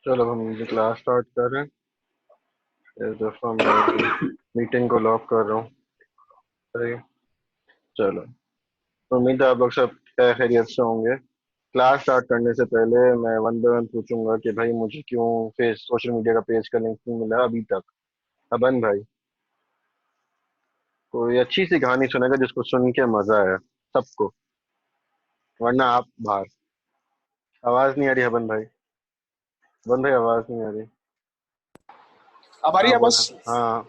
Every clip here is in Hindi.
चलो अब हम क्लास स्टार्ट कर रहे हैं। इस दफा मैं मीटिंग को लॉक कर रहा हूँ। सही। चलो, उम्मीद है आप लोग सब खैरियत से होंगे। क्लास स्टार्ट करने से पहले मैं वन बाय वन पूछूंगा कि भाई मुझे क्यों फेस सोशल मीडिया का पेज का लिंक नहीं मिला अभी तक। अबन भाई, कोई अच्छी सी कहानी सुनेगा जिसको सुन के मजा आया सबको, वरना आप बाहर। आवाज नहीं आ रही अबन भाई। अबन भाई आवाज नहीं आ रही। अब आ रही हाँ है बोला। बस। हाँ,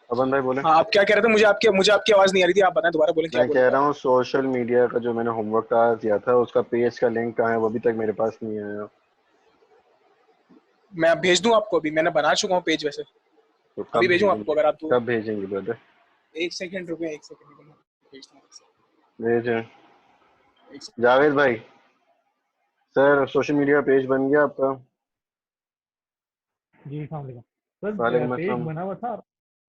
अबन भाई बोले। हाँ, आप क्या कह रहे थे? मुझे आपकी आवाज नहीं आ रही थी। आप बताएं, दोबारा बोलें, क्या मैं बोल कह रहे थे रहा आप? हूँ सोशल मीडिया का जो मैंने होमवर्क टास्क दिया था उसका पेज का लिंक कहाँ है, वो अभी तक मेरे पास नहीं आया। मैं अब भेज दूं आपको? अभी मैंने बना चुका हूँ पेज वैसे। तो अभी कब भेजूं आपको भेजेंगे? अगर आप तो? कब भेजेंगे ब्रदर? एक सेकंड रुपये, एक सेकंड रुपये, मैं भेजता हूँ आपसे। भेजें। एक सेकंड। जावेद भाई, सर सोशल मीडिया पेज बन गया आपका? जी अस्सलाम वालेकुम सर। वालेकुम पेज अस्सलाम। बना हुआ था।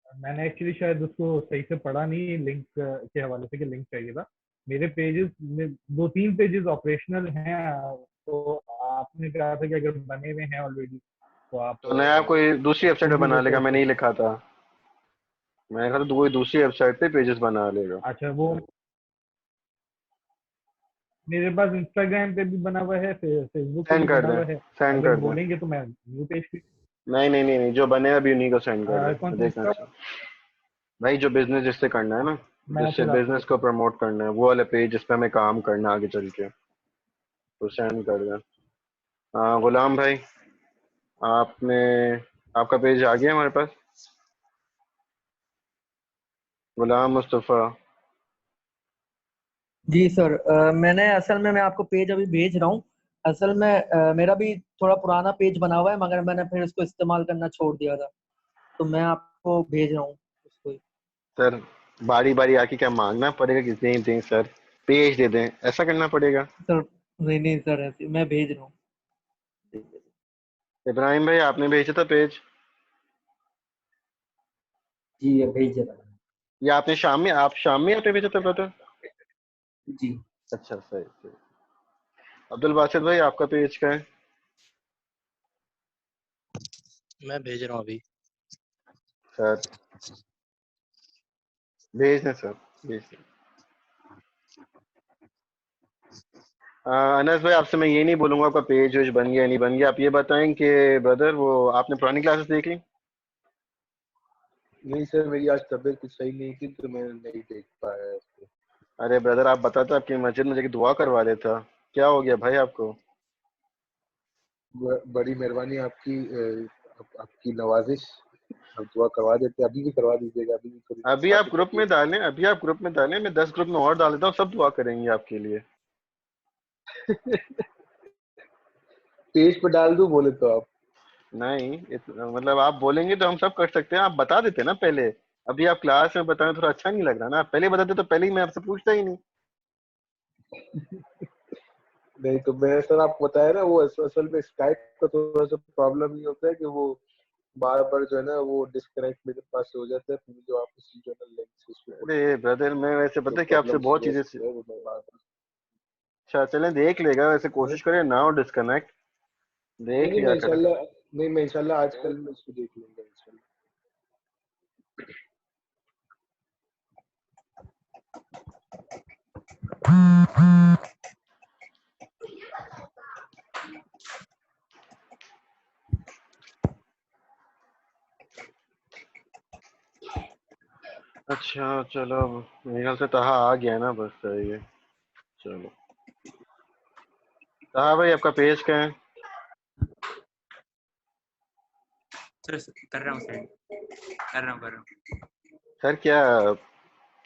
मैंने एक्चुअली शायद उसको सही से पढ़ा नहीं, लिंक के हवाले से कि लिंक चाहिए था। मेरे पेजेस में दो तीन पेजेस ऑपरेशनल हैं। तो आपने कहा था कि अगर बने हुए हैं ऑलरेडी तो आप तो नया कोई दूसरी वेबसाइट पे उसी बना लेगा, वेबसाइट मैंने पे। ही लिखा था। मैंने कहा था तो कोई दूसरी वेबसाइट पे पेजेस बना लेगा। अच्छा, वो मेरे पास इंस्टाग्राम पे भी बना हुआ है, फेसबुक पे सेंड भी कर बना दें। हुआ है। सेंड अगर कर दें। बोलेंगे तो मैं न्यू पेज पे। नहीं नहीं नहीं नहीं, जो बने अभी उन्हीं को सेंड कर दें, कौन मैं सा देखना इंस्टा? चाहिए। भाई जो बिजनेस जिससे करना है ना, मैं जिससे फिर आपको बिजनेस को बताऊँ। प्रमोट करना है, वो वाला पेज जिस पे हमें काम करना है आगे चल के, तो सेंड कर दें। हाँ गुलाम भाई, आपने आपका पेज आ गया हमारे पास। गुलाम मुस्तफ़ा। जी सर। मैंने असल में मैं आपको पेज अभी भेज रहा हूँ। असल में मेरा भी थोड़ा पुराना पेज बना हुआ है, मगर मैंने फिर इसको इस्तेमाल करना छोड़ दिया था। तो मैं आपको भेज रहा हूँ उसको ही। सर बारी बारी आके क्या मांगना पड़ेगा कि दें सर, पेज दे दें, ऐसा करना पड़ेगा? सर नहीं नहीं सर, ऐसे मैं भेज रहा हूँ। इब्राहिम भाई आपने भेजा था पेज? जी ये भेज देता हूँ। या आपने शाम में आपने भेजा था ब्रदर? जी अच्छा सही सही। अब्दुल बासित भाई आपका पेज का है? मैं भेज रहा हूँ अभी। सर भेज दें सर, भेज दें। अनस भाई आपसे मैं ये नहीं बोलूंगा आपका पेज वेज बन गया नहीं बन गया, आप ये बताएं कि ब्रदर वो आपने पुरानी क्लासेस देख ली? नहीं सर, मेरी आज तबीयत कुछ सही नहीं थी तो मैं नहीं देख पाया उसको। अरे ब्रदर आप बताते आपकी मस्जिद में जाके दुआ करवा देता। क्या हो गया भाई आपको? बड़ी मेहरबानी आपकी, आपकी नवाजिश। आप दुआ करवा देते, अभी भी करवा दीजिएगा, अभी भी थोड़ी अभी आप नाजुक ग्रुप में तबीयत डालें, अभी आप ग्रुप में डालें, मैं 10 ग्रुप में और डाल देता हूँ, सब दुआ करेंगे आपके लिए। है। पेज पे डाल दूं बोले तो आप? नहीं मतलब आप बोलेंगे तो हम सब कर सकते हैं, आप बता देते ना पहले। अभी आप क्लास में बताएं थोड़ा अच्छा नहीं लग रहा ना, आप पहले बताते तो पहले ही मैं आपसे पूछता ही नहीं। नहीं तो मैं सर आपको बताया ना, वो असल में स्काइप का थोड़ा सा प्रॉब्लम ये होता है कि वो बार बार जो है ना वो डिस्कनेक्ट मेरे पास से हो जाता है, फिर जो वापस जो है ना लिंक से उसमें अरे ब्रदर मैं वैसे जो पता है कि आपसे प्रॉब्लम्स बहुत रेस चीजें होता है वो मैं बार बार। अच्छा चलें देख लेगा, वैसे कोशिश करें ना हो डिस्कनेक्ट, नहीं देख नहीं लिया मैं करें। इंशाल्लाह, नहीं मैं इंशाल्लाह आजकल मैं इसको देख लूंगा इंशाल्लाह। अच्छा चलो, अब मेरे ख्याल से तहा आ गया ना, बस सही है। चलो तहा भाई आपका पेज क्या है? सर कर रहा हूँ सेंड, कर रहा हूँ। सर क्या,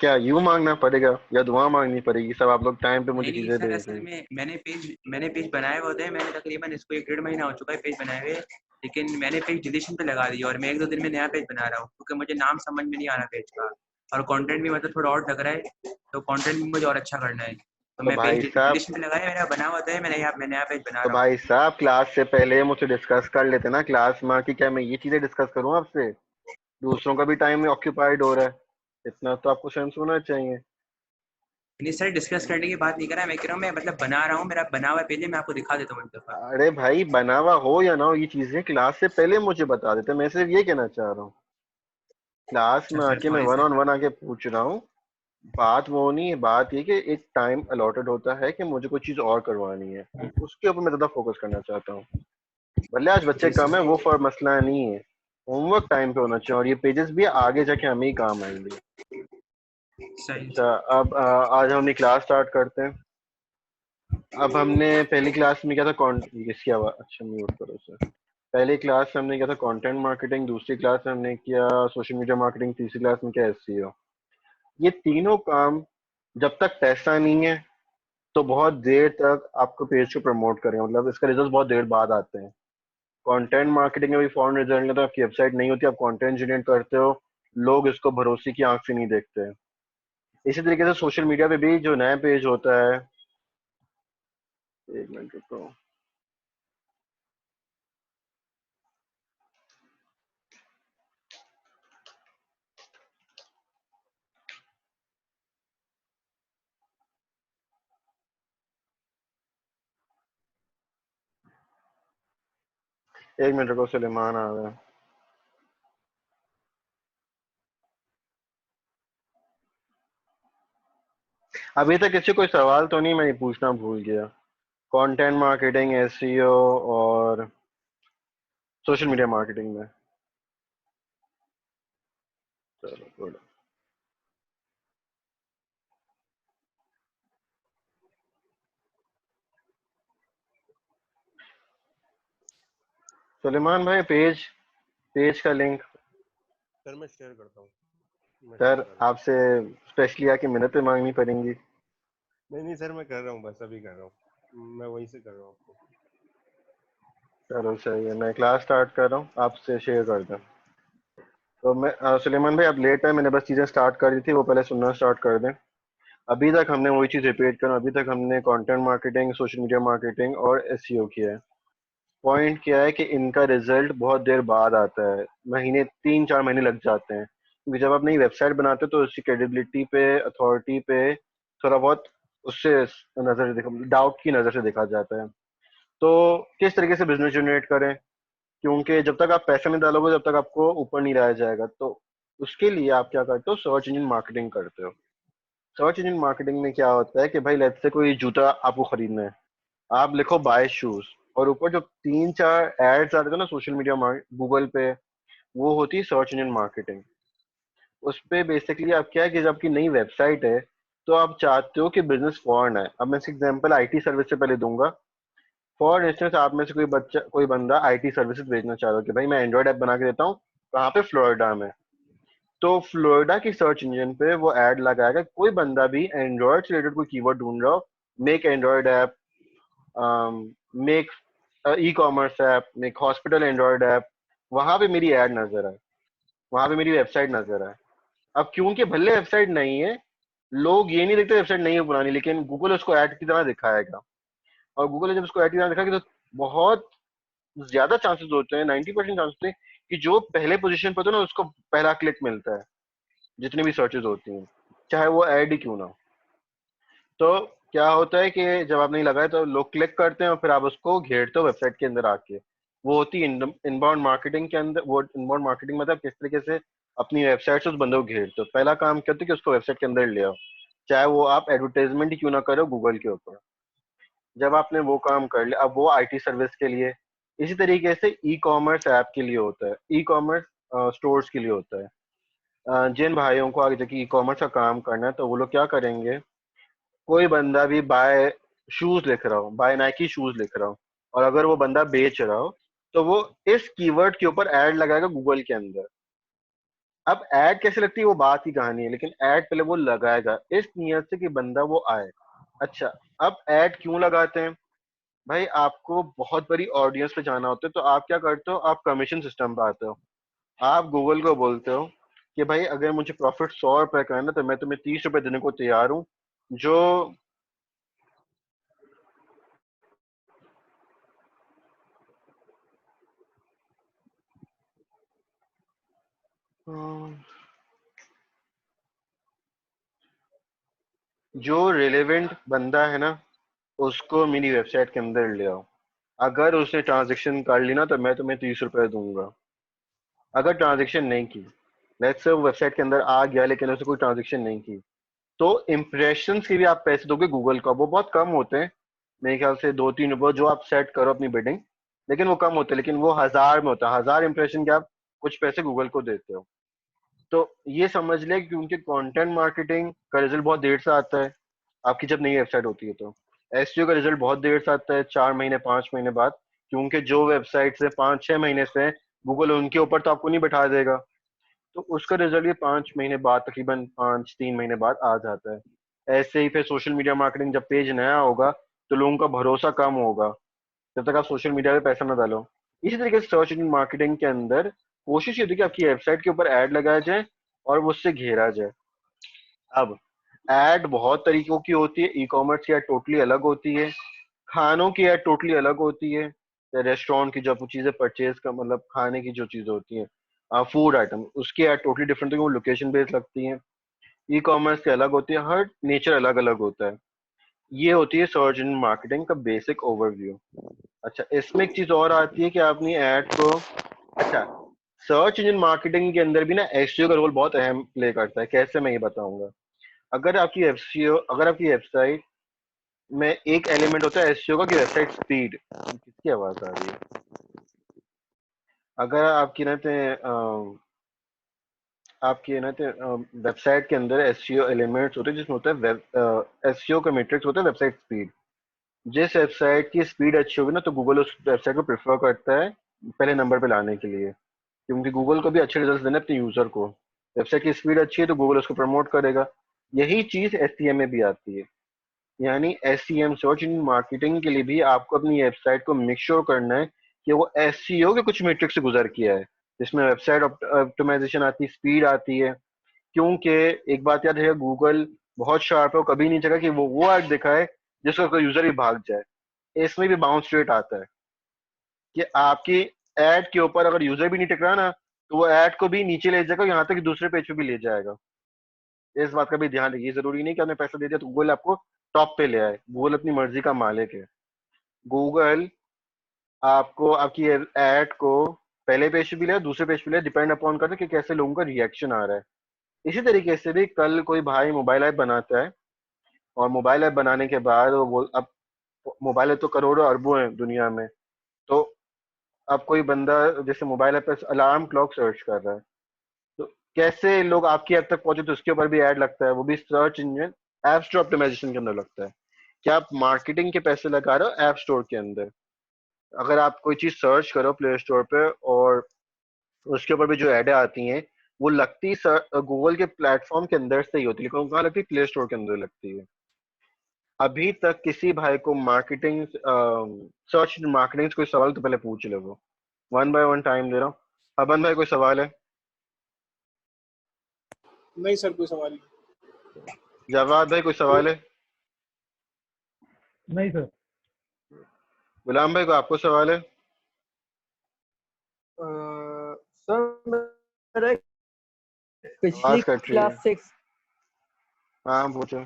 क्या यूं मांगना पड़ेगा या दुआ मांगनी पड़ेगी? सब आप लोग टाइम पे मुझे नहीं नहीं चीजें सर, भेज असल रहे हैं। में मैंने पेज बनाए हुए थे। मैंने तकरीबन इसको 1 डेढ़ महीना हो चुका है पेज बनाए हुए, लेकिन मैंने पेज डिलीशन पे लगा दिया और मैं 1 2 दिन में नया पेज बना रहा हूँ, क्योंकि मुझे नाम समझ में नहीं आ रहा पेज का, और कंटेंट भी मतलब थोड़ा और लग रहा है, तो कंटेंट भी मुझे और अच्छा करना है। तो तो मैं पेज भाई साहब, डिलीशन पे लगाया, मेरा बना हुआ था, मैं नया पेज बना तो रहा हूँ। भाई साहब क्लास से पहले मुझसे डिस्कस कर लेते ना क्लास में कि क्या मैं ये चीजें डिस्कस करूं आपसे? दूसरों का भी टाइम ऑक्यूपाइड हो रहा है, इतना तो आपको सेंस होना चाहिए। नहीं सर, डिस्कस करने की बात नहीं कर रहा, मैं कह रहा हूँ मैं मतलब बना रहा हूँ, मेरा बना हुआ है पहले, मैं आपको दिखा देता हूँ एक दफा। अरे भाई बनावा हो या ना हो, ये चीजें क्लास से पहले मुझे बता देते, मैं सिर्फ ये कहना चाह रहा हूँ। क्लास अच्छा में सर, आके मैं sorry one sir. On one आके पूछ रहा हूँ। बात वो नहीं है, बात ये कि एक टाइम अलॉटेड होता है कि मुझे कोई चीज और करवानी है, उसके ऊपर मैं ज्यादा फोकस करना चाहता हूँ। भले आज बच्चे जी कम है, सर। वो फॉर मसला नहीं है। होमवर्क टाइम पे होना चाहिए, और ये पेजेस भी आगे जाके हमें ही काम आएंगे। सही। अच्छा, अब आज हम अपनी क्लास स्टार्ट करते हैं। अब हमने पहली क्लास में क्या था, इसकी आवाज अच्छा म्यूट करो सर। पहली क्लास में हमने किया था कंटेंट मार्केटिंग, दूसरी क्लास में हमने किया सोशल मीडिया मार्केटिंग, तीसरी क्लास में किया एसईओ। ये तीनों काम जब तक पैसा नहीं है तो बहुत देर तक आपको पेज को प्रमोट करेंगे, मतलब इसका रिजल्ट बहुत देर बाद आते हैं। कंटेंट मार्केटिंग में भी फॉरन रिजल्ट नहीं, तो आपकी वेबसाइट नहीं होती, आप कंटेंट जनरेट करते हो, लोग इसको भरोसे की आंख से नहीं देखते। इसी तरीके से सोशल मीडिया पे भी जो नया पेज होता है, एक मिनट रुको। एक मिनट रुको, सुलेमान आ रहा है। अभी तक किसी कोई सवाल तो नहीं, मैं ये पूछना भूल गया। कंटेंट मार्केटिंग, एसईओ और सोशल मीडिया मार्केटिंग में। चलो गुड। सुलेमान भाई, पेज पेज का लिंक सर मैं शेयर करता हूँ, मैं शेयर सर कर रहा हूँ। आपसे स्पेशली आके मिन्नतें मांगनी पड़ेंगी। नहीं नहीं सर, मैं कर रहा हूँ, बस अभी कर रहा हूँ, मैं वहीं से कर रहा हूँ आपको। चलो सही है, मैं क्लास स्टार्ट कर रहा हूँ, आपसे शेयर कर दूँ। तो मैं सुलेमान भाई, अब लेट है, मैंने बस चीज़ें स्टार्ट कर दी थी, वो पहले सुनना स्टार्ट कर दें। अभी तक हमने वही चीज़ रिपीट करूँ, अभी तक हमने content marketing, social media marketing और एसईओ किया है। पॉइंट क्या है कि इनका रिजल्ट बहुत देर बाद आता है, महीने 3-4 महीने लग जाते हैं, क्योंकि जब आप नई वेबसाइट बनाते हो तो उसकी क्रेडिबिलिटी पे, अथॉरिटी पे थोड़ा बहुत उससे नजर देखा, डाउट की नजर से देखा जाता है। तो किस तरीके से बिजनेस जनरेट करें, क्योंकि जब तक आप पैसे नहीं डालोगे जब तक आपको ऊपर नहीं लाया जाएगा। तो उसके लिए आप क्या करते हो, सर्च इंजन मार्केटिंग करते हो। सर्च इंजन मार्केटिंग में क्या होता है कि भाई लेट्स से कोई जूता आपको खरीदना है, आप लिखो बाय शूज, और ऊपर जो 3-4 एड्स आते थे ना सोशल मीडिया गूगल पे, वो होती है सर्च इंजन मार्केटिंग। उस पे बेसिकली आप क्या है कि जब आपकी नई वेबसाइट है तो आप चाहते हो कि बिजनेस फॉरन है। अब मैं एग्जांपल आईटी सर्विस से पहले दूंगा। फॉर इंस्टेंस, आप में से कोई बच्चा, कोई बंदा आईटी सर्विसेज भेजना चाह रहा हो कि भाई मैं एंड्रॉइड ऐप बना के देता हूँ, कहाँ पे, फ्लोरिडा में। तो फ्लोरिडा की सर्च इंजन पे वो ऐड लगाएगा, कोई बंदा भी एंड्रॉइड से रिलेटेड कोई कीवर्ड ढूंढ रहा हो, make Android app, make e commerce app, make hospital Android app, वहां पे मेरी ऐड नजर आए, वहां पे मेरी वेबसाइट नजर आए। अब क्योंकि भले वेबसाइट नहीं है, लोग ये नहीं देखते वेबसाइट नहीं है पुरानी, लेकिन गूगल उसको ऐड की तरह दिखाएगा। और गूगल ने जब उसको ऐड की तरह दिखाएगा तो बहुत ज्यादा चांसेस होते हैं, 90% चांसेस होते हैं कि जो पहले पोजीशन पर होता है ना उसको पहला क्लिक मिलता है, जितनी भी सर्चेज होती हैं, चाहे वो ऐड ही क्यों ना हो। तो क्या होता है कि जब आप नहीं लगाए तो लोग क्लिक करते हैं और फिर आप उसको घेरते हो वेबसाइट के अंदर आके। वो होती है इनबाउंड मार्केटिंग के अंदर। वो इनबाउंड मार्केटिंग मतलब किस तरीके से अपनी वेबसाइट से उस बंदे को घेरते हो। पहला काम करते हो कि उसको वेबसाइट के अंदर ले आओ, चाहे वो आप एडवर्टाइजमेंट ही क्यों ना करो गूगल के ऊपर। जब आपने वो काम कर लिया, अब वो आईटी सर्विस के लिए। इसी तरीके से ई कॉमर्स ऐप के लिए होता है, ई कॉमर्स स्टोर्स के लिए होता है। जिन भाइयों को आगे जाके ई कॉमर्स का काम करना है तो वो लोग क्या करेंगे, कोई बंदा भी बाय शूज लिख रहा हो, बाय नाइकी शूज लिख रहा हो, और अगर वो बंदा बेच रहा हो तो वो इस कीवर्ड के ऊपर ऐड लगाएगा गूगल के अंदर। अब ऐड कैसे लगती है वो बात की कहानी है, लेकिन ऐड पहले वो लगाएगा इस नियत से कि बंदा वो आए। अच्छा, अब ऐड क्यों लगाते हैं भाई, आपको बहुत बड़ी ऑडियंस पे जाना होता है तो आप क्या करते हो, आप कमीशन सिस्टम पे आते हो। आप गूगल को बोलते हो कि भाई अगर मुझे प्रॉफिट 100 रुपए करना तो मैं तुम्हें 30 रुपए देने को तैयार हूँ। जो जो रिलेवेंट बंदा है ना उसको मेरी वेबसाइट के अंदर ले आओ। अगर उसने ट्रांजेक्शन कर ली ना तो मैं तुम्हें 30 रुपए दूंगा। अगर ट्रांजेक्शन नहीं की, लेट्स से वो वेबसाइट के अंदर आ गया लेकिन उसने कोई ट्रांजेक्शन नहीं की, तो इम्प्रेशन के भी आप पैसे दोगे गूगल का। वो बहुत कम होते हैं, मेरे ख्याल से 2-3 रुपए जो आप सेट करो अपनी बिडिंग, लेकिन वो कम होते हैं। लेकिन वो 1000 में होता है, 1000 इंप्रेशन के आप कुछ पैसे गूगल को देते हो। तो ये समझ ले कि उनके कंटेंट मार्केटिंग का रिजल्ट बहुत देर से आता है आपकी जब नई वेबसाइट होती है। तो एसईओ का रिजल्ट बहुत देर से आता है, 4 महीने 5 महीने बाद, क्योंकि जो वेबसाइट से 5-6 महीने से गूगल उनके ऊपर तो आपको नहीं बैठा देगा। तो उसका रिजल्ट ये 5 महीने बाद, तकरीबन 5-3 महीने बाद आ जाता है। ऐसे ही फिर सोशल मीडिया मार्केटिंग, जब पेज नया होगा तो लोगों का भरोसा कम होगा जब तक आप सोशल मीडिया पे पैसा ना डालो। इसी तरीके से सर्च इंजन मार्केटिंग के अंदर कोशिश ये होती है कि आपकी वेबसाइट के ऊपर ऐड लगाया जाए और वो उससे घेरा जाए। अब ऐड बहुत तरीकों की होती है। ई कॉमर्स की ऐड टोटली अलग होती है, खानों की ऐड टोटली अलग होती है, रेस्टोरेंट की जो आपको चीजें परचेज का मतलब खाने की जो चीजें होती हैं, फूड आइटम, उसकी ऐड टोटली डिफरेंट होती है, वो लोकेशन बेस्ड लगती है। ई कॉमर्स की अलग होती है, हर नेचर अलग अलग होता है। ये होती है सर्च इंजन मार्केटिंग का बेसिक ओवरव्यू। अच्छा, इसमें एक चीज और आती है कि आपने ऐड को, अच्छा, सर्च इंजन मार्केटिंग के अंदर भी ना एसईओ का रोल बहुत अहम प्ले करता है। कैसे, मैं ये बताऊंगा। अगर आपकी वेबसाइट में एक एलिमेंट होता है एसईओ का कि वेबसाइट स्पीड, किसकी आवाज आ रही है? अगर आपकी रहते हैं आपकी ना वेबसाइट के अंदर एसईओ एलिमेंट्स होते हैं जिसमें होता है वेब एसईओ का मैट्रिक्स होता है वेबसाइट स्पीड। जिस वेबसाइट की स्पीड अच्छी होगी ना तो गूगल उस वेबसाइट को प्रेफर करता है पहले नंबर पे लाने के लिए, क्योंकि गूगल को भी अच्छे रिजल्ट देने अपने यूजर को। वेबसाइट की स्पीड अच्छी है तो गूगल उसको प्रमोट करेगा। यही चीज एसईएम में भी आती है। यानी एसईएम, सर्च इंजन मार्केटिंग के लिए भी आपको अपनी वेबसाइट को मेक श्योर करना है कि वो एसईओ के कुछ मीट्रिक से गुजर किया है, जिसमें वेबसाइट ऑप्टिमाइजेशन आती है, स्पीड आती है। क्योंकि एक बात याद है, गूगल बहुत शार्प है, वो कभी नहीं चाहेगा कि वो ऐड दिखाए जिसका कोई यूजर भी भाग जाए। इसमें भी बाउंस रेट आता है कि आपकी ऐड के ऊपर अगर यूजर भी नहीं टिक रहा ना तो वो ऐड को भी नीचे ले जाएगा, यहाँ तक कि दूसरे पेज पे भी ले जाएगा। इस बात का भी ध्यान रखिए। जरूरी नहीं कि आपने पैसा दे दिया तो गूगल आपको टॉप पे ले आए। गूगल अपनी मर्जी का मालिक है। गूगल आपको आपकी ऐड को पहले पेज पे भी ले दूसरे पेज पे ले, डिपेंड अपॉन करता है कि कैसे लोगों का रिएक्शन आ रहा है। इसी तरीके से भी कल कोई भाई मोबाइल ऐप बनाता है और मोबाइल ऐप बनाने के बाद वो अब मोबाइल ऐप तो करोड़ों अरबों हैं दुनिया में। तो अब कोई बंदा जैसे मोबाइल ऐप पे अलार्म क्लॉक सर्च कर रहा है, तो कैसे लोग आपकी ऐप तक पहुंचे, तो उसके ऊपर भी ऐड लगता है। वो भी search engine app store optimisation के अंदर लगता है कि आप मार्केटिंग के पैसे लगा रहे हो ऐप स्टोर के अंदर। अगर आप कोई चीज सर्च करो प्ले स्टोर पे और उसके ऊपर भी जो एडें आती हैं वो लगती गूगल के प्लेटफॉर्म के अंदर से ही होती है, लेकिन वो कहाँ लगती है? प्ले स्टोर के अंदर लगती है। अभी तक किसी भाई को मार्केटिंग सर्च मार्केटिंग से कोई सवाल तो पहले पूछ लो। वो वन बाय वन टाइम दे रहा हूँ। अबन भाई कोई सवाल है? नहीं सर, कोई सवाल नहीं। जवाद भाई कोई सवाल है? नहीं सर। गुलाम भाई को आपको सवाल है? सर मेरा एक पिछली आवाज कट रही है। क्लास 6 हाँ पूछो।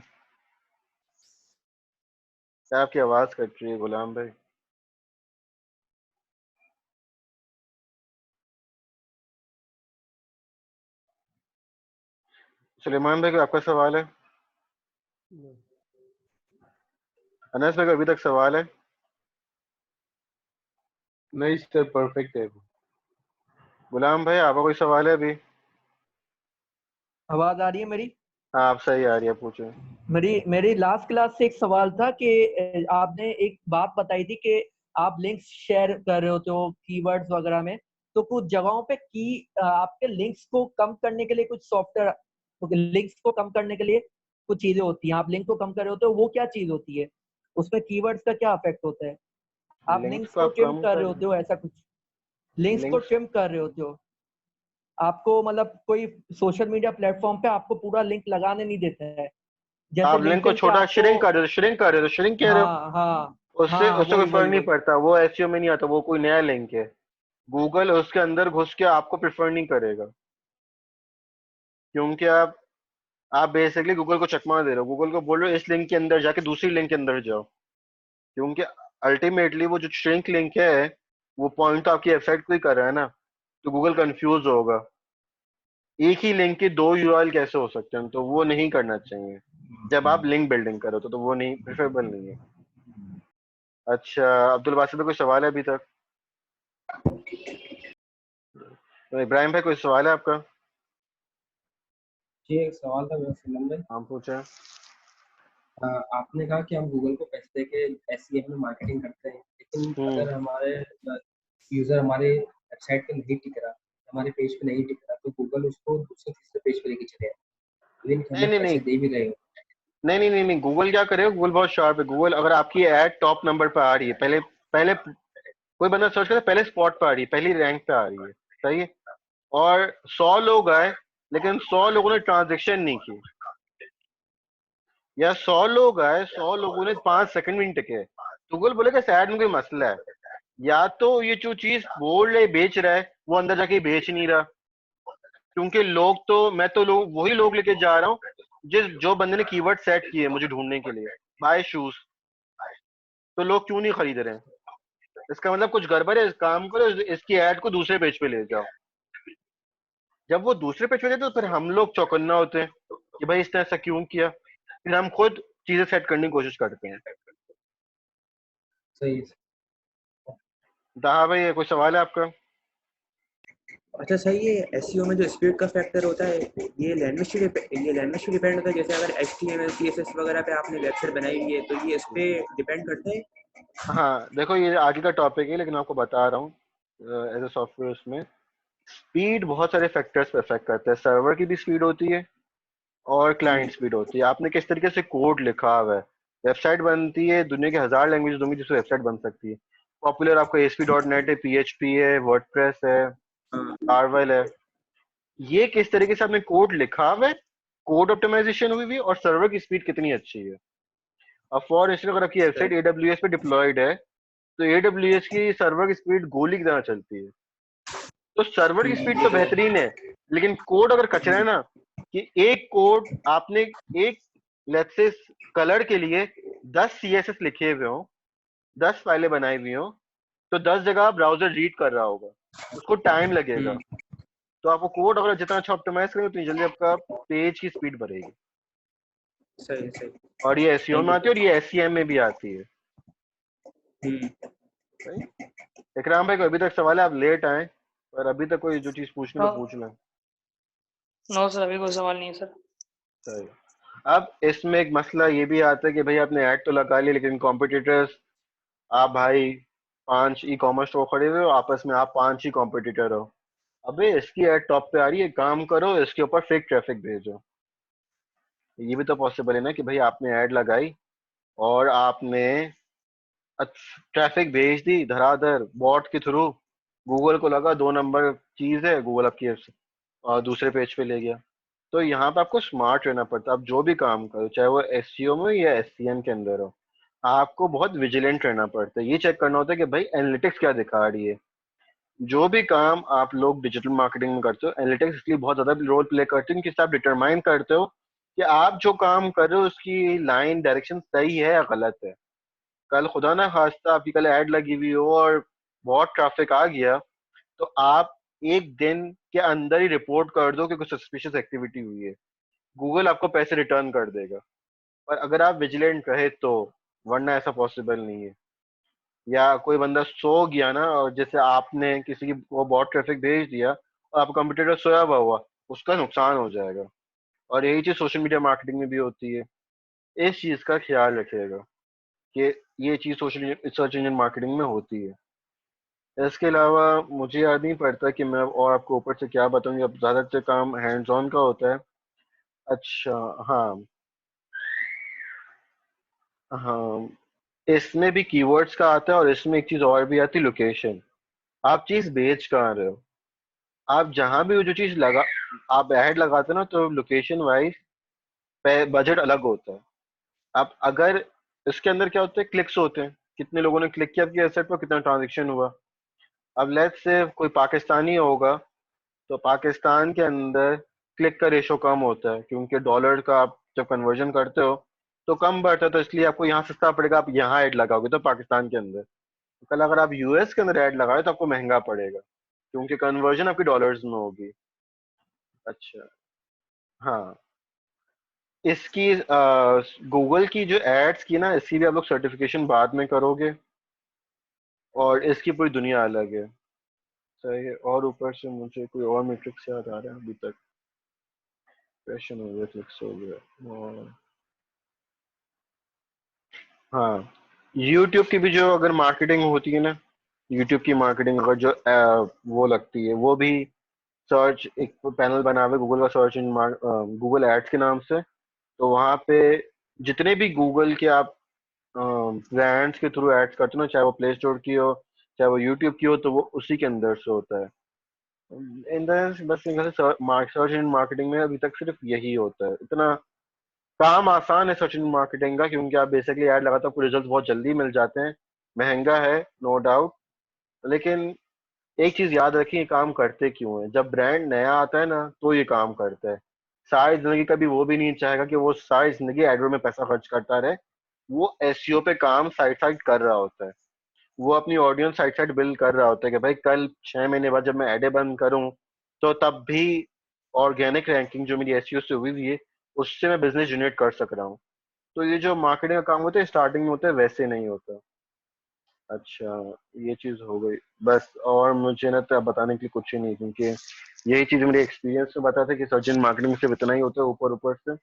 क्या आपकी आवाज कट रही है गुलाम भाई? सुलेमान भाई को आपका सवाल है? अनस भाई को अभी तक सवाल है? नहीं सर, परफेक्ट है वो। गुलाम भाई आपका कोई सवाल है अभी? आवाज आ रही है मेरी? हाँ आप सही आ रही है, पूछो। मेरी मेरी लास्ट क्लास से एक सवाल था कि आपने एक बात बताई थी कि आप लिंक्स शेयर कर रहे होते हो कीवर्ड्स वगैरह में, तो कुछ जगहों पे आपके लिंक्स को कम करने के लिए कुछ सॉफ्टवेयर, लिंक्स को कम करने के लिए कुछ चीजें होती हैं, आप लिंक को कम कर रहे होते हो, वो क्या चीज होती है? उसमें कीवर्ड्स का क्या इफेक्ट होता है? आप लिंक्स लिंक्स को को आप ट्रिम कम कर रहे कर, होते हो, ऐसा कुछ लिंक्स को लिंक्स ट्रिम कर रहे होते हो, आपको मतलब कोई सोशल मीडिया प्लेटफॉर्म पे आपको पूरा लिंक लगाने नहीं देता है, जैसे आप लिंक को लिंक्डइन पे छोटा आपको। श्रिंक कर रहे हो, श्रिंक कर रहे हो, श्रिंक कह रहे हो। हाँ हाँ उससे हाँ, उससे कोई वही फर्क वही नहीं वही। पड़ता, वो एसईओ में नहीं आता, वो कोई नया लिंक है। गूगल उसके अंदर घुस के आपको प्रेफर नहीं करेगा, क्योंकि आप आप बेसिकली गूगल को चकमा दे रहे हो, गूगल को बोल रहे हो इस लिंक के अंदर जाके दूसरी लिंक के अंदर जाओ, क्योंकि अल्टीमेटली वो जो श्रिंक लिंक है वो पॉइंट तो आपकी वेबसाइट को ही कर रहा है ना, तो गूगल कंफ्यूज होगा एक ही लिंक के दो यूआरएल कैसे हो सकते हैं, तो वो नहीं करना चाहिए जब आप लिंक बिल्डिंग करो, तो वो नहीं, प्रेफरेबल नहीं है। अच्छा अब्दुल बासित भाई कोई सवाल है अभी तक? तो इब्राहिम भाई कोई सवाल है आपका? जी एक सवाल था मेरा सलमान भाई। हम पूछे। आपने कहा कि हम गूगल को पैसे देके एसईएम में मार्केटिंग करते हैं, लेकिन अगर हमारे यूजर हमारे वेबसाइट पे नहीं टिक रहा, हमारे पेज पे नहीं टिक रहा, तो गूगल उसको दूसरे तीसरे पेज पे लेके चले जाए, इवन नहीं हमें नहीं पैसे नहीं दे भी रहे हो। नहीं नहीं नहीं नहीं, गूगल क्या करेगा, गूगल बहुत शार्प है। गूगल अगर आपकी एड टॉप नंबर पे आ रही है, पहले पहले कोई बंदा सर्च करे पहले स्पॉट पे आ रही है, पहली रैंक पे आ रही है, सही है, और 100 लोग आए लेकिन 100 लोगों ने ट्रांजेक्शन नहीं की, या 100 लोग आए 100 लोगों ने 5 सेकंड भी नहीं टिके, तो गूगल बोलेगा इस एड में कोई मसला है, या तो ये जो चीज बोल रहे बेच रहा है वो अंदर जाके बेच नहीं रहा, क्योंकि लोग तो मैं तो लोग वही लोग लेके जा रहा हूँ जिस जो बंदे ने कीवर्ड सेट किए मुझे ढूंढने के लिए, बाय शूज, तो लोग क्यों नहीं खरीद रहे हैं? इसका मतलब कुछ गड़बड़ है, इस काम करो इसकी ऐड को दूसरे पेज पे ले जाओ। जब वो दूसरे पेज पे जाते तो फिर हम लोग चौकन्ना होते हैं कि भाई इसने ऐसा क्यों किया, फिर हम खुद चीजें सेट करने की कोशिश करते हैं। सही है। हाँ भाई कोई सवाल है आपका? अच्छा सही है, एसईओ में जो स्पीड का फैक्टर होता है ये लैंग्वेज पे डिपेंड होता है, जैसे अगर एचटीएमएल सीएसएस वगैरह पे आपने वेबसाइट बनाई हुई है तो ये इस पे डिपेंड करता है। हाँ देखो ये आगे का टॉपिक है, लेकिन आपको बता रहा हूँ एज ए सॉफ्टवेयर उसमें स्पीड बहुत सारे फैक्टर्स पे इफेक्ट करता है। सर्वर की भी स्पीड होती है और क्लाइंट स्पीड होती है, आपने किस तरीके से कोड लिखा हुआ है। वेबसाइट बनती है दुनिया के 1000 लैंग्वेज दूंगी जिससे वेबसाइट बन सकती है। पॉपुलर आपको ASP.NET है, PHP है, वर्डप्रेस है, लार्वल है। ये किस तरीके से आपने कोड लिखा हुआ है, कोड ऑप्टिमाइजेशन हुई हुई है, और सर्वर की स्पीड कितनी अच्छी है। अब फॉर इंस्टेंस अगर आपकी वेबसाइट AWS पे डिप्लॉयड है तो AWS की सर्वर की स्पीड गोली की तरह चलती है, तो सर्वर की स्पीड तो बेहतरीन है, लेकिन कोड अगर कचरा है ना, कि एक कोड आपने एक लेट्स से कलर के लिए 10 CSS लिखे हुए हो, 10 फाइलें बनाई हुई हो, तो 10 जगह ब्राउजर रीड कर रहा होगा, उसको टाइम लगेगा। तो आपको कोड अगर जितना अच्छा ऑप्टिमाइज करें उतनी जल्दी आपका पेज की स्पीड बढ़ेगी। सही सही। और ये SEO में आती है और ये SEM में भी आती है। सही। इकराम भाई को अभी तक सवाल है? आप लेट आए और अभी तक कोई जो चीज पूछने को पूछ लें। नो सर अभी कोई सवाल नहीं है सर। सही। अब इसमें एक मसला ये भी आता है कि भाई आपने ऐड तो लगा ली लेकिन कॉम्पिटिटर्स, आप भाई 5 ई-कॉमर्स स्टोर खड़े हुए हो, आपस में आप 5 ही कॉम्पिटिटर हो, अबे इसकी ऐड टॉप पे आ रही है, काम करो इसके ऊपर फेक ट्रैफिक भेजो। ये भी तो पॉसिबल है ना कि भाई आपने ऐड लगाई और आपने ट्रैफिक भेज दी धड़ाधड़ बॉट के थ्रू, गूगल को लगा 2 नंबर चीज है, गूगल आपकी दूसरे पेज पे ले गया। तो यहाँ पे आपको स्मार्ट रहना पड़ता है। आप जो भी काम करो चाहे वो SEO में या SCM के अंदर हो, आपको बहुत विजिलेंट रहना पड़ता है। ये चेक करना होता है कि भाई एनालिटिक्स क्या दिखा रही है। जो भी काम आप लोग डिजिटल मार्केटिंग में करते हो, एनालिटिक्स इसलिए बहुत ज्यादा रोल प्ले करते हैं कि आप डिटरमाइन करते हो कि आप जो काम कर रहे हो उसकी लाइन डायरेक्शन सही है या गलत है। कल खुदा ना खास्ता आपकी कल ऐड लगी हुई हो और बहुत ट्रैफिक आ गया, तो आप एक दिन के अंदर ही रिपोर्ट कर दो कि कुछ सस्पिशियस एक्टिविटी हुई है, गूगल आपको पैसे रिटर्न कर देगा। पर अगर आप विजिलेंट रहे तो, वरना ऐसा पॉसिबल नहीं है। या कोई बंदा सो गया ना और जैसे आपने किसी की वो बहुत ट्रैफिक भेज दिया और आपका कंप्यूटर सोया हुआ उसका नुकसान हो जाएगा। और यही चीज सोशल मीडिया मार्केटिंग में भी होती है, इस चीज का ख्याल रखिएगा कि ये चीज सोशल सर्च इंजन मार्केटिंग में होती है। इसके अलावा मुझे याद नहीं पड़ता कि मैं और आपको ऊपर से क्या बताऊंगी, अब ज्यादातर काम हैंड्स ऑन का होता है। अच्छा हाँ, हाँ इसमें भी कीवर्ड्स का आता है और इसमें एक चीज और भी आती है, लोकेशन। आप चीज बेच कहाँ रहे हो, आप जहां भी वो जो चीज लगा आप ऐड लगाते हो ना, तो लोकेशन वाइज बजट अलग होता है। आप अगर इसके अंदर क्या होता है, क्लिक्स होते हैं, कितने लोगों ने क्लिक किया आपकी वेबसाइट पर, कितना ट्रांजेक्शन हुआ। अब लेट्स से कोई पाकिस्तानी होगा तो पाकिस्तान के अंदर क्लिक का रेशो कम होता है, क्योंकि डॉलर का आप जब कन्वर्जन करते हो तो कम बढ़ता है, तो इसलिए आपको यहाँ सस्ता पड़ेगा। आप यहाँ ऐड लगाओगे तो पाकिस्तान के अंदर, कल अगर आप यूएस के अंदर ऐड लगाओगे तो आपको महंगा पड़ेगा, क्योंकि कन्वर्जन आपकी डॉलर्स में होगी। अच्छा, हाँ, इसकी गूगल की जो एड्स की ना, इसकी भी आप लोग सर्टिफिकेशन बाद में करोगे, और इसकी पूरी दुनिया अलग है। सही है। और ऊपर से मुझे कोई और मैट्रिक्स याद आ रहा है अभी तक, क्वेश्चन हो गया, क्लिक्स हो गया, और हाँ, यूट्यूब की भी जो अगर मार्केटिंग होती है ना, यूट्यूब की मार्केटिंग अगर जो वो लगती है, वो भी सर्च एक पैनल बना हुआ है गूगल का, सर्च इन गूगल एड्स के नाम से। तो वहाँ पे जितने भी गूगल के आप ब्रांड्स के थ्रू एड्स करते हो ना, चाहे वो प्ले स्टोर की हो चाहे वो यूट्यूब की हो, तो वो उसी के अंदर से होता है। In the bus search in marketing में अभी तक सिर्फ यही होता है। इतना काम आसान है सर्च इन मार्केटिंग का, क्योंकि आप बेसिकली ऐड लगाते हो, आपको रिजल्ट बहुत जल्दी मिल जाते हैं। महंगा है, नो डाउट, लेकिन एक चीज याद रखिए, ये काम करते क्यों है। जब ब्रांड नया आता है ना, तो ये काम करता है। सारी जिंदगी कभी वो भी नहीं चाहेगा कि वो सारी जिंदगी एडवर्ड में पैसा खर्च करता रहे। वो एसईओ पे काम साइड साइड कर रहा होता है, वो अपनी ऑडियंस साइड साइड बिल्ड कर रहा होता है कि भाई कल 6 महीने बाद जब मैं एडे बंद करूं, तो तब भी ऑर्गेनिक रैंकिंग जो मेरी एसईओ से हुई है, उससे मैं बिजनेस जनरेट कर सक रहा हूँ। तो ये जो मार्केटिंग का काम होता है स्टार्टिंग में होता है, वैसे नहीं होता। अच्छा, ये चीज हो गई बस, और मुझे ना तो बताने के लिए कुछ ही नहीं, क्योंकि यही चीज मेरे एक्सपीरियंस से बता था कि सर्च इन मार्केटिंग सिर्फ इतना ही होता है ऊपर ऊपर से,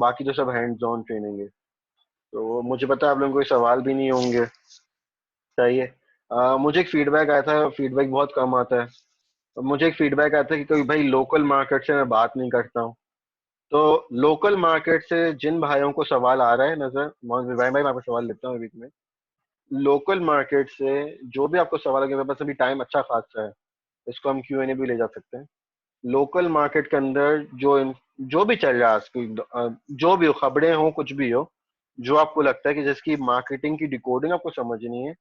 बाकी तो सब हैंड्स ऑन ट्रेनिंग है। तो मुझे पता है आप लोगों को कोई सवाल भी नहीं होंगे। सही है। मुझे एक फीडबैक आया था, फीडबैक बहुत कम आता है। मुझे एक फीडबैक आया था कि कोई भाई लोकल मार्केट से मैं बात नहीं करता हूँ। तो लोकल मार्केट से जिन भाइयों को सवाल आ रहा है नजर, मोहम्मद भाई मैं आपको सवाल लेता हूँ बीच में। लोकल मार्केट से जो भी आपको सवाल है, मेरे पास अभी टाइम अच्छा खासा है, इसको हम क्यू एन ए भी ले जा सकते हैं। लोकल मार्केट के अंदर जो भी चल रहा है आजकल, जो भी हो, खबरें हो, कुछ भी हो, जो आपको लगता है कि जिसकी मार्केटिंग की डिकोडिंग आपको समझनी है,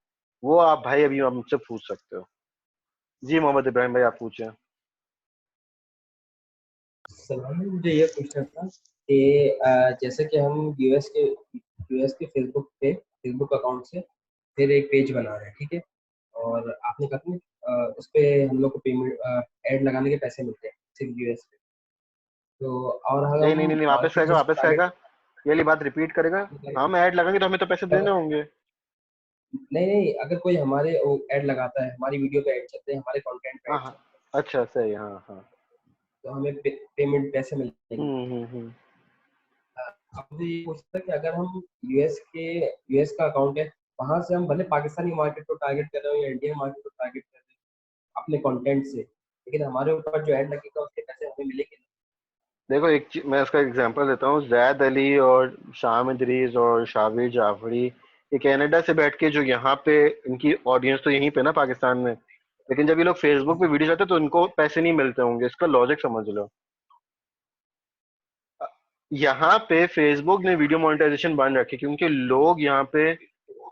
वो आप भाई अभी आप मुझसे पूछ सकते हो। जी मोहम्मद इब्राहिम भाई, आप पूछे। सवाल में मुझे ये पूछना था कि जैसे कि हम यूएस के फेसबुक अकाउंट से फिर एक पेज बना रहे हैं, ठीक है, और आपने कहा था ना, उस पे हम लोग को पेमेंट ऐड लगाने के पैसे मिलते हैं सिर्फ यूएस पे। तो और नहीं हम नहीं नहीं नहीं, वापस मार्केट कहेगा, जिस वापस टारगेट कहेगा, ये वाली बात रिपीट करेगा। हम ऐड लगाएंगे तो हमें तो पैसे देने होंगे। नहीं नहीं, अगर कोई हमारे ऐड लगाता है, हमारी वीडियो पे ऐड चलते हैं, हमारे कंटेंट पे हाँ ऐड हाँ, चलते हैं, अच्छा सही, हाँ हाँ। तो हमें पेमेंट पैसे मिलेंगे। हम्म। अब मुझे ये पूछता है कि अगर हम यूएस का अकाउंट है, वहां से हम भले पाकिस्तानी मार्केट को टारगेट कर रहे हो या इंडियन मार्केट को टारगेट कर रहे हो अपने कंटेंट से, लेकिन हमारे ऊपर जो ऐड लगेगा उसके पैसे हमें मिलेंगे। देखो एक मैं इसका एग्जांपल देता हूँ। जैद अली और शाम इदरीस और शाविर जाफरी, ये कनाडा से बैठ के जो यहाँ पे, इनकी ऑडियंस तो यहीं पे ना पाकिस्तान में, लेकिन जब ये लोग फेसबुक पे वीडियो चाहते हैं तो इनको पैसे नहीं मिलते होंगे। इसका लॉजिक समझ लो। यहाँ पे फेसबुक ने वीडियो मोनेटाइजेशन बंद रखी, क्योंकि लोग यहाँ पे,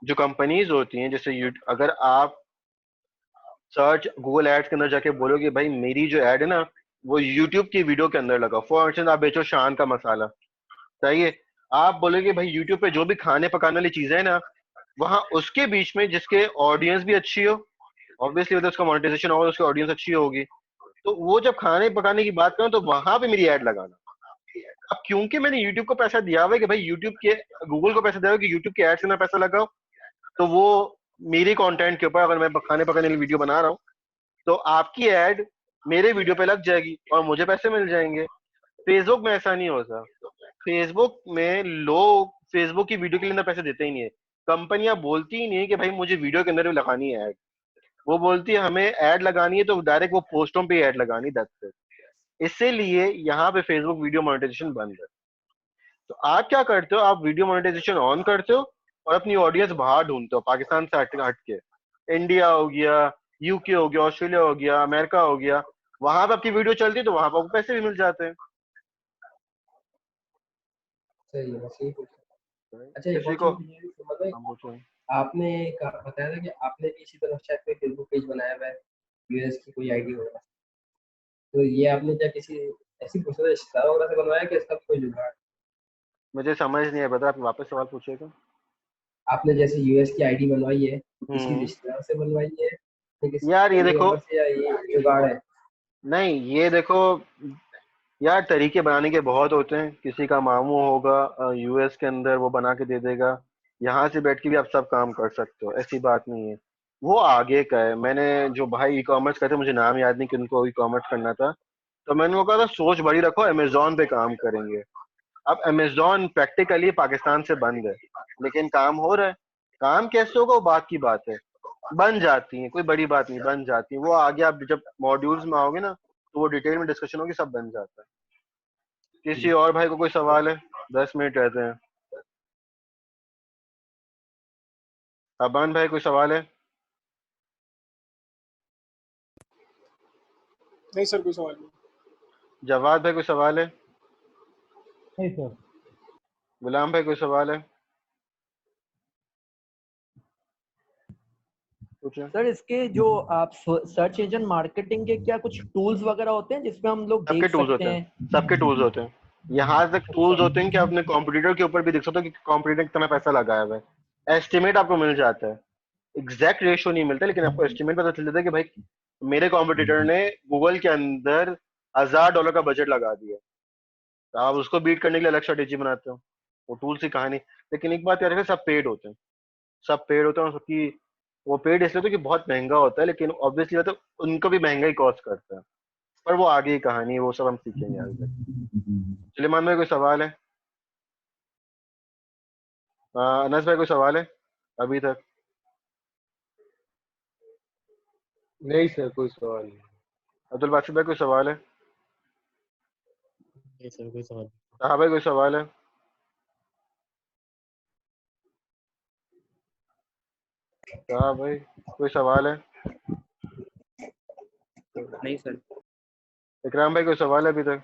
जो कंपनीज होती हैं, जैसे अगर आप सर्च गूगल एड्स के अंदर जाके बोलोगे भाई मेरी जो एड है ना, वो यूट्यूब की वीडियो के अंदर लगा, फॉर इंस्टेंस आप बेचो शान का मसाला, सही है, आप बोलोगे भाई यूट्यूब पे जो भी खाने पकाने वाली चीजें हैं ना, वहां उसके बीच में जिसके ऑडियंस भी अच्छी हो, ऑब्वियसली मतलब उसका मोनेटाइजेशन होगा, उसकी ऑडियंस अच्छी होगी, तो वो जब खाने पकाने की बात करूं तो वहां पे मेरी ऐड लगाना। अब क्योंकि मैंने यूट्यूब को पैसा दिया हुआ है कि भाई यूट्यूब के, गूगल को पैसा दिया हुआ है कि यूट्यूब के एड्स के अंदर पैसा लगाओ, तो वो मेरे कंटेंट के ऊपर, अगर मैं खाने पकाने वाली वीडियो बना रहा हूँ, तो आपकी ऐड मेरे वीडियो पे लग जाएगी और मुझे पैसे मिल जाएंगे। फेसबुक में ऐसा नहीं होता। फेसबुक में लोग फेसबुक की वीडियो के लिए अंदर पैसे देते ही नहीं है। कंपनियां बोलती ही नहीं है कि भाई मुझे वीडियो के अंदर भी लगानी है ऐड, वो बोलती है हमें ऐड लगानी है तो डायरेक्ट वो पोस्टों पे ऐड लगानी, दैट्स इट। इसीलिए यहाँ पे फेसबुक वीडियो मोनेटाइजेशन बंद है। तो आप क्या करते हो, आप वीडियो मोनेटाइजेशन ऑन करते हो और अपनी ऑडियंस बाहर ढूंढते हो, पाकिस्तान से हट के, इंडिया हो गया, यूके हो गया, ऑस्ट्रेलिया हो गया, अमेरिका हो गया, वहां पे आपकी वीडियो चलती है तो वहां पर आपको पैसे भी मिल जाते हैं। सही है, बस यही पूछना। अच्छा, एक किसी और को चीज मुझे ये समझ आई, हम पूछो। आपने बताया था कि आपने भी इसी तरह शायद कोई फेसबुक पेज बनाया हुआ है, यूएस की कोई आईडी होगा, तो ये आपने क्या किसी ऐसी पूछ रहे रिश्तेदार वगैरह से बनवाया कि इसका भी कोई जुगाड़? मुझे समझ नहीं है, बता, आप वापस सवाल पूछेगा। आपने जैसे यूएस की आईडी बनवाई है, किसी रिश्तेदार से बनवाई है या किसी यार ये फैमिली देखो, मेंबर से, या ये जुगाड़ है? नहीं ये देखो यार, तरीके बनाने के बहुत होते हैं। किसी का मामू होगा यूएस के अंदर, वो बना के दे देगा। यहाँ से बैठ के भी आप सब काम कर सकते हो, ऐसी बात नहीं है। वो आगे का है। मैंने जो भाई ई कॉमर्स करते, मुझे नाम याद नहीं कि उनको ई कॉमर्स करना था, तो मैंने वो कहा था सोच बड़ी रखो, अमेजोन पे काम करेंगे। अब अमेजोन प्रैक्टिकली पाकिस्तान से बंद है, लेकिन काम हो रहा है। काम कैसे होगा वो बात की बात है। बन जाती है, कोई बड़ी बात नहीं, बन जाती है। वो आगे आप जब मॉड्यूल्स में आओगे ना, तो वो डिटेल में डिस्कशन होगी, सब बन जाता है। किसी और भाई को कोई सवाल है? 10 मिनट रहते हैं। अबान भाई कोई सवाल है? नहीं सर, कोई सवाल नहीं। जवाद भाई कोई सवाल है? नहीं सर। गुलाम भाई कोई सवाल है? पूछे। सर इसके जो आप सर्च इंजन मार्केटिंग के क्या कुछ टूल्स वगैरह होते हैं जिसमें हम लोग सबके देख टूल्स सकते होते हैं? हैं, सबके टूल्स होते हैं। यहाँ तक टूल्स होते हैं कि अपने कॉम्पिटिटर के ऊपर भी देख सकते हो कि कॉम्पिटिटर कितना पैसा लगाया हुआ है। एस्टिमेट आपको मिल जाता है। एग्जैक्ट रेशियो नहीं मिलता, लेकिन आपको एस्टिमेट पता चल जाता है कि भाई मेरे कॉम्पिटिटर ने गूगल के अंदर $1000 का बजट लगा दिया, तो आप उसको बीट करने के लिए अलग स्ट्रेटेजी बनाते हो। वो टूल्स की कहानी। लेकिन एक बात याद रखना, सब पेड होते हैं, सब पेड होते हैं। और सबकी वो पेड इसलिए होता है कि बहुत महंगा होता है, लेकिन ऑब्वियसली बात है उनको भी महंगा ही कॉस्ट करता है। पर वो आगे की कहानी है, वो सब हम सीखेंगे आगे तक। सुलेमान में कोई सवाल है? अनस भाई कोई सवाल है अभी तक? नहीं सर, कोई सवाल नहीं। अब्दुल बासित भाई कोई सवाल है? नहीं सर, कोई सवाल नहीं। हाँ भाई कोई सवाल है? हाँ भाई कोई सवाल है? नहीं सर। इकराम भाई कोई सवाल है अभी तक?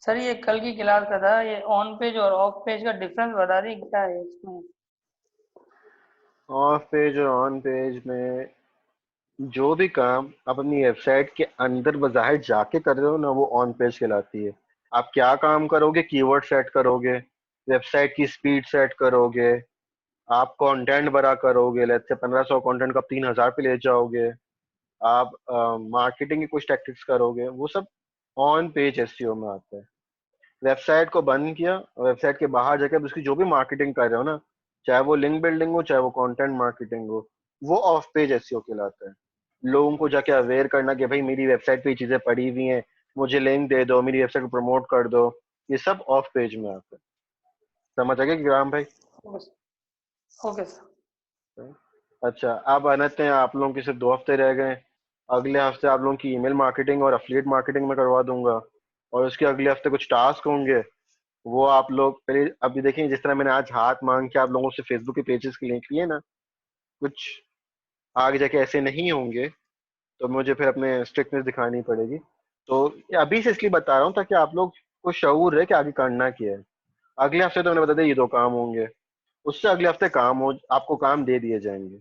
सर ये कल की क्लास का था, ये ऑन पेज और ऑफ पेज का डिफरेंस बता दी, क्या है इसमें? ऑफ पेज और ऑन पेज में जो भी काम आप अपनी वेबसाइट के अंदर बज़ाहिर जाके कर रहे हो ना, वो ऑन पेज कहलाती है। आप क्या काम करोगे? कीवर्ड सेट करोगे, वेबसाइट की स्पीड सेट करोगे, आप कंटेंट भरा करोगे। लेट्स से 1500 कंटेंट को आप 3000 पे ले जाओगे। आप मार्केटिंग की कुछ टैक्टिक्स करोगे, वो सब ऑन पेज एसईओ में आता है। वेबसाइट को बंद किया, वेबसाइट के बाहर जाके आप उसकी जो भी मार्केटिंग कर रहे हो ना, चाहे वो लिंक बिल्डिंग हो, चाहे वो कंटेंट मार्केटिंग हो, वो ऑफ पेज एसईओ कहलाता है। लोगों को जाके अवेयर करना कि भाई मेरी वेबसाइट पे ये चीजें पड़ी हुई हैं, मुझे लिंक दे दो, मेरी वेबसाइट को प्रमोट कर दो। ये सब ऑफ पेज में आता है। समझ आ गया कि राम भाई? Okay sir. अच्छा, अब आते हैं, आप लोगों के सिर्फ 2 हफ्ते रह गए। अगले हफ्ते आप लोगों की ईमेल मार्केटिंग और अफिलिएट मार्केटिंग में करवा दूंगा, और उसके अगले हफ्ते कुछ टास्क होंगे। वो आप लोग पहले अभी देखें, जिस तरह मैंने आज हाथ मांग के आप लोगों से फेसबुक के पेजेस के लिंक लिए ना, कुछ आगे जाके ऐसे नहीं होंगे, तो मुझे फिर अपने स्ट्रिक्टनेस दिखानी पड़ेगी। तो ये अभी से इसलिए बता रहा हूँ ताकि आप लोग को शऊर रहे कि आगे करना क्या है। अगले हफ्ते तो मैंने बता दिया ये 2 काम होंगे, उससे अगले हफ्ते काम हो, आपको काम दे दिए जाएंगे।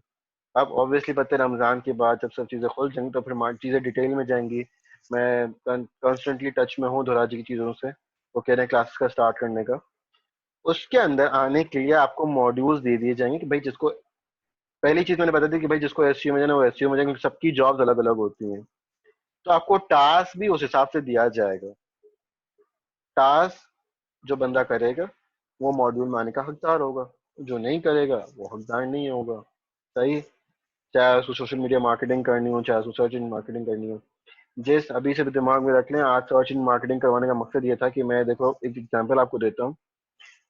अब ऑब्वियसली पता है रमजान के बाद जब सब चीज़ें खुल जाएंगी तो फिर चीज़ें डिटेल में जाएंगी। मैं कॉन्स्टेंटली टच में हूँ धोराजी की चीज़ों से, वो कह रहे हैं क्लासेस का स्टार्ट करने का। उसके अंदर आने के लिए आपको मॉड्यूल्स दे दिए जाएंगे कि भाई जिसको, पहली चीज मैंने बता दी कि भाई जिसको एसईओ में जाना वो एसईओ में जाएंगे, क्योंकि सबकी जॉब्स अलग अलग होती हैं। तो आपको टास्क भी उस हिसाब से दिया जाएगा। टास्क जो बंदा करेगा वो मॉड्यूल में आने का हकदार होगा, जो नहीं करेगा वो हकदार नहीं होगा। सही? चाहे उसको सोशल मीडिया मार्केटिंग करनी हो, चाहे उसको सर्च इंजन मार्केटिंग करनी हो। जिस अभी से भी दिमाग में रख लें, आज सर्च इंजन मार्केटिंग करवाने का मकसद ये था कि मैं, देखो एक एग्जांपल आपको देता हूँ।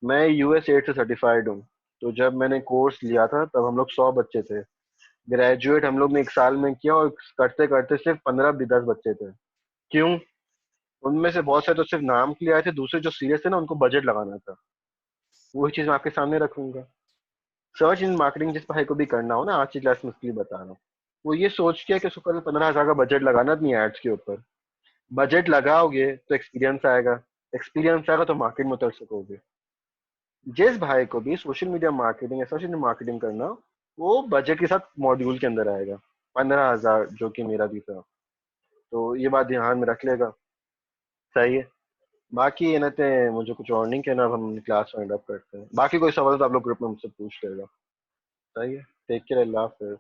मैं US 8 से सर्टिफाइड हूँ। तो जब मैंने कोर्स लिया था तब हम लोग 100 बच्चे थे। ग्रेजुएट हम लोग ने 1 साल में किया, और करते करते सिर्फ 15-10 बच्चे थे। क्यों? उनमें से बहुत से तो सिर्फ नाम के लिए आए थे, दूसरे जो सीरियस थे ना उनको बजट लगाना था। वही चीज मैं आपके सामने रखूंगा। सर्च इन मार्केटिंग जिस भाई को भी करना हो ना, आज की क्लास में इसलिए बता रहा हूँ, वो ये सोच के कि उसको कल 15,000 का बजट लगाना अपनी एड्स के ऊपर। बजट लगाओगे तो एक्सपीरियंस आएगा, एक्सपीरियंस आएगा तो मार्केट में उतर सकोगे। जिस भाई को भी सोशल मीडिया मार्केटिंग या सोशल मार्केटिंग करना, वो बजट के साथ मॉड्यूल के अंदर आएगा। 15,000 जो कि मेरा भी था। तो ये बात ध्यान में रख लेगा। सही है। बाकी इन्हें ते मुझे कुछ और नहीं कहना, अब हम क्लास वाइंड अप करते हैं। बाकी कोई सवाल तो आप लोग ग्रुप में मुझसे पूछ लेगा। सही है, टेक केयर, अल्लाह हाफिज़।